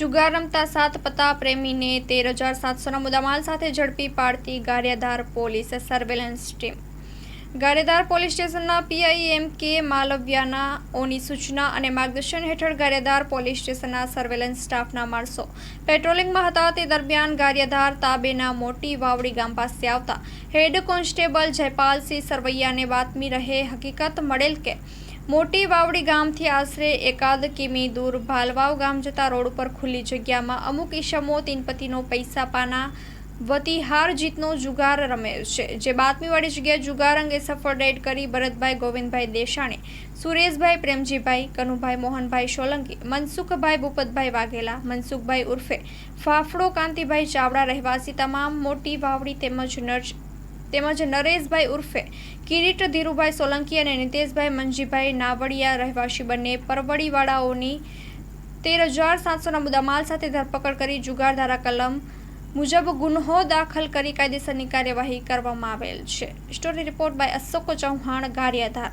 જુગાર રમતા 7 પત્તા પ્રેમીને 13,700ના મુદ્દામાલ સાથે ઝડપી પાડતી Gariadhar police surveillance team. Gariadhar police સ્ટેશનના પીઆઈ એમ.કે. માલવિયાનાઓની સૂચના અને માર્ગદર્શન હેઠળ ગારિયાધાર પોલીસ સ્ટેશનના સર્વેલન્સ સ્ટાફના માણસો પેટ્રોલિંગમાં હતા તે દરમિયાન ગારિયાધાર તાબેના મોટી વાવડી ગામ પાસે આવતા હેડ કોન્સ્ટેબલ જયપાલસિંહ સરવૈયાને બાતમી રહે હકીકત મળેલ કે મોટી વાવડી ગામથી આશરે 1 કિમી દૂર ભાલવાવ ગામ જતા રોડ ઉપર ખુલ્લી જગ્યામાં અમુક ઈસમો તીનપતિનો પૈસા પાના વતી હાર જીતનો જુગાર રમે છે। જે બાતમીવાળી જગ્યાએ જુગાર અંગે સફળ રેડ કરી ભરતભાઈ ગોવિંદભાઈ દેશાણી, સુરેશભાઈ પ્રેમજીભાઈ, કનુભાઈ મોહનભાઈ સોલંકી, મનસુખભાઈ ભૂપતભાઈ વાઘેલા, મનસુખભાઈ ઉર્ફે ફાફડો કાંતિભાઈ ચાવડા રહેવાસી તમામ મોટી વાવડી તેમજ નરેશભાઈ ઉર્ફે કિરીટ ધીરુભાઈ સોલંકી અને નિતેશભાઈ મંજીભાઈ નાવડિયા રહેવાસી બંને પરવડીવાળાઓની 13,700ના મુદ્દામાલ સાથે ધરપકડ કરી જુગાર ધારા કલમ મુજબ ગુન્હો દાખલ કરી કાયદેસરની કાર્યવાહી કરવામાં આવેલ છે। Story report by Ashok Chauhan, Gariadhar.